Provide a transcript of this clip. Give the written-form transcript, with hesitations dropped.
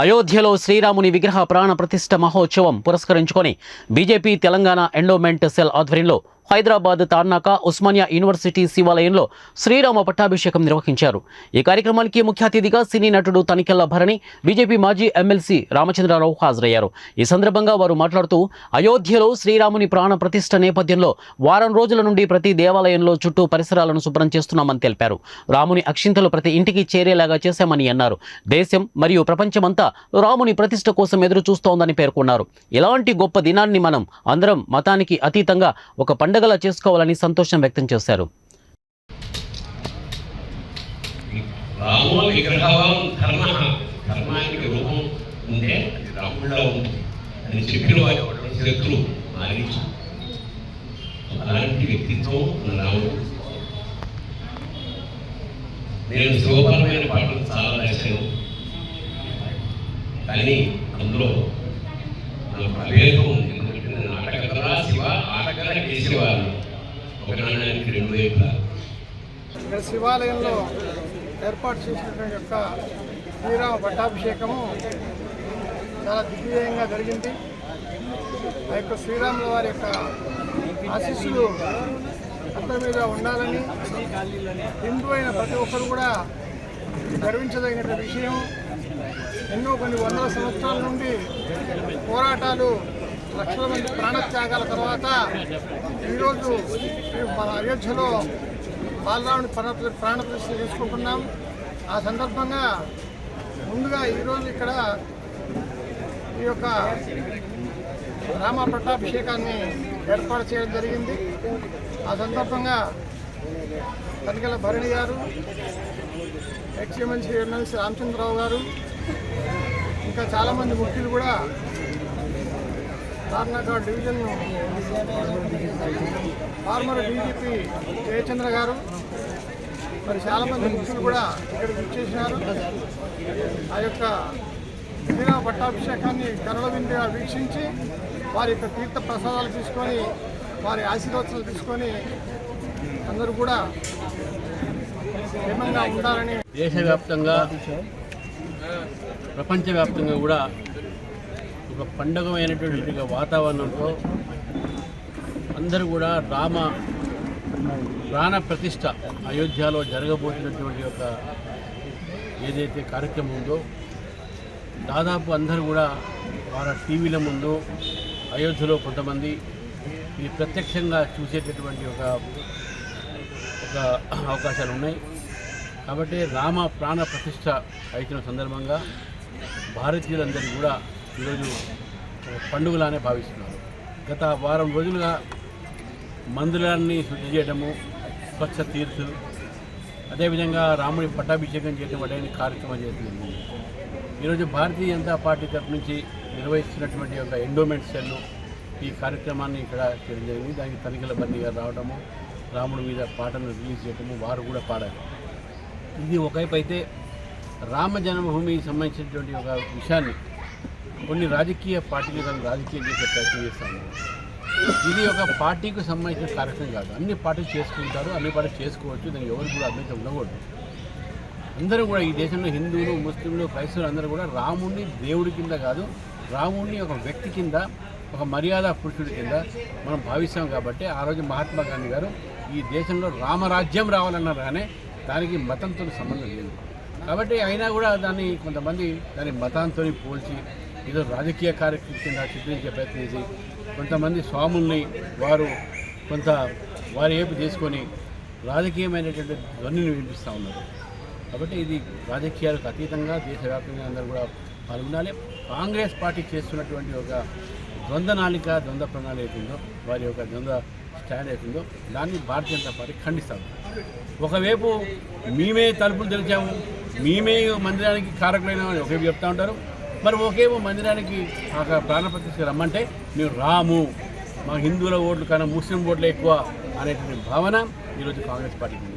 అయోధ్యలో శ్రీరాముని విగ్రహ ప్రాణ ప్రతిష్ఠ మహోత్సవం పురస్కరించుకొని బీజేపీ తెలంగాణ ఎండోమెంట్ సెల్ ఆధ్వర్యంలో హైదరాబాద్ తార్నాక ఉస్మానియా యూనివర్సిటీ శివాలయంలో శ్రీరామ పట్టాభిషేకం నిర్వహించారు. ఈ కార్యక్రమానికి ముఖ్య అతిథిగా సినీ నటుడు తనికెళ్ల భరణి, బీజేపీ మాజీ ఎమ్మెల్సీ రామచంద్రరావు హాజరయ్యారు. ఈ సందర్భంగా వారు మాట్లాడుతూ అయోధ్యలో శ్రీరాముని ప్రాణ ప్రతిష్ఠ నేపథ్యంలో వారం రోజుల నుండి ప్రతి దేవాలయంలో చుట్టూ పరిసరాలను శుభ్రం చేస్తున్నామని తెలిపారు. రాముని అక్షింతలు ప్రతి ఇంటికి చేరేలాగా చేశామని అన్నారు. దేశం మరియు ప్రపంచమంతా రాముని ప్రతిష్ఠ కోసం ఎదురు చూస్తోందని పేర్కొన్నారు. ఇలాంటి గొప్ప దినాన్ని మనం అందరం మతానికి అతీతంగా ఒక పండగలా చేసుకోవాలని సంతోషం వ్యక్తం చేశారు. రాముల విగ్రహం ధర్మానికి రూపం ఉంటే రాముడిలో ఉంది అని చెప్పిన వాడు శత్రు మారించి అలాంటి వ్యక్తిత్వం రాముడు. నేను శివపరమైన పాటలు చాలా రాశాను, కానీ అందులో నాకు అభేదం ఉంది. ఎందుకంటే నేను ఆటగలరా శివ, ఆటగల కేశవాళ్ళు, ఒక నాణ్యానికి రెండు వైపులా. ఇక్కడ శివాలయంలో ఏర్పాటు చేసినటువంటి యొక్క శ్రీరామ పట్టాభిషేకము చాలా దిగ్విజయంగా జరిగింది. ఆ యొక్క శ్రీరాముల వారి యొక్క ఆశీస్సులు అందరి మీద ఉండాలని హిందూ అయిన ప్రతి ఒక్కరు కూడా గర్వించదగిన విషయం. ఎన్నో కొన్ని వందల సంవత్సరాల నుండి పోరాటాలు, లక్షల మంది ప్రాణత్యాగాల తర్వాత ఈరోజు మన అయోధ్యలో బాలరాముని ప్రాణప్రతిష్ఠ తీసుకుంటున్నాం. ఆ సందర్భంగా ముందుగా ఈరోజు ఇక్కడ ఈ యొక్క రామ పట్టాభిషేకాన్ని ఏర్పాటు చేయడం జరిగింది. ఆ సందర్భంగా తనికెళ్ల భరణి గారు, ఎమ్మెల్సీ రామచంద్రరావు గారు, ఇంకా చాలామంది ముఖ్యులు కూడా, Tarnaka division farmer DGP Jayachandra గారు, మరి చాలామంది ముఖ్యులు కూడా ఇక్కడికి విచ్చేసినారు. ఆ యొక్క శ్రీరామ పట్టాభిషేకాన్ని కరుణ విందుగా వీక్షించి వారి యొక్క తీర్థ ప్రసాదాలు తీసుకొని, వారి ఆశీర్వాదాలు తీసుకొని అందరూ కూడా క్షేమంగా ఉండాలని దేశవ్యాప్తంగా ప్రపంచవ్యాప్తంగా కూడా ఒక పండుగమైనటువంటి వాతావరణంతో అందరూ కూడా రామ ప్రాణ ప్రతిష్ఠ అయోధ్యలో జరగబోతున్నటువంటి యొక్క ఏదైతే కార్యక్రమం ఉందో దాదాపు అందరూ కూడా వారి టీవీల ముందు అయోధ్యలో కొంతమంది ఇది ప్రత్యక్షంగా చూసేటటువంటి ఒక అవకాశాలు ఉన్నాయి. కాబట్టి రామ ప్రాణ ప్రతిష్ఠ అయిన సందర్భంగా భారతీయులందరూ కూడా ఈరోజు పండుగలానే భావిస్తున్నారు. గత వారం రోజులుగా మందిరాన్ని శుద్ధి చేయడము, స్వచ్ఛ తీర్థులు, అదేవిధంగా రాముడి పట్టాభిషేకం చేయడం వంటి కార్యక్రమం చేస్తుంది. ఈరోజు భారతీయ జనతా పార్టీ తరఫు నుంచి నిర్వహిస్తున్నటువంటి ఒక ఎండోమెంట్ సెల్ ఈ కార్యక్రమాన్ని ఇక్కడ చేయడం జరిగింది. దానికి తనికెళ్ల భరణి గారు రావడము, రాముడి మీద పాటను రిలీజ్ చేయడము, వారు కూడా పాడారు. ఇది ఒకవైపు అయితే రామ జన్మభూమికి సంబంధించినటువంటి ఒక విషయాన్ని కొన్ని రాజకీయ పార్టీలు దాన్ని రాజకీయం చేసే ప్రయత్నం చేస్తాను. ఇది ఒక పార్టీకి సంబంధించిన కార్యక్రమం కాదు. అన్ని పార్టీలు చేసుకుంటారు, అన్ని పార్టీలు చేసుకోవచ్చు, దానికి ఎవరు కూడా అభ్యంతరం ఉండకూడదు. అందరూ కూడా ఈ దేశంలో హిందువులు, ముస్లింలు, క్రైస్తవులు అందరూ కూడా రాముడిని దేవుడి కింద కాదు, రాముడిని ఒక వ్యక్తి కింద, ఒక మర్యాద పురుషుడి కింద మనం భావిస్తాం. కాబట్టి ఆ రోజు మహాత్మా గాంధీ గారు ఈ దేశంలో రామరాజ్యం రావాలన్నారు, కానీ దానికి మతంతో సంబంధం లేదు. కాబట్టి అయినా కూడా కొంతమంది దాన్ని మతంతో పోల్చి ఏదో రాజకీయ కార్యక్రమం కింద చిత్రించే ప్రయత్నం చేసి కొంతమంది స్వాముల్ని వారి ఏపు తీసుకొని రాజకీయమైనటువంటి ధ్వనిని వినిపిస్తూ ఉన్నారు. కాబట్టి ఇది రాజకీయాలకు అతీతంగా దేశవ్యాప్తంగా అందరూ కూడా పాల్గొనాలి. కాంగ్రెస్ పార్టీ చేస్తున్నటువంటి ఒక ద్వంద్వ ప్రణాళిక అవుతుందో, వారి యొక్క ద్వంద్వ స్టాండ్ అవుతుందో దాన్ని భారతీయ జనతా పార్టీ ఖండిస్తాము. ఒకవైపు మేమే తలుపులు తెరిచాము, మేమే మందిరానికి కారకులైన ఒకవైపు చెప్తూ ఉంటారు, మరి ఒకేమో మందిరానికి ప్రాణప్రతిష్ఠ రమ్మంటే మేము రాము, మా హిందువుల ఓట్లు కన్నా ముస్లిం ఓట్లు ఎక్కువ అనేటువంటి భావన ఈరోజు కాంగ్రెస్ పార్టీకి ఉంది.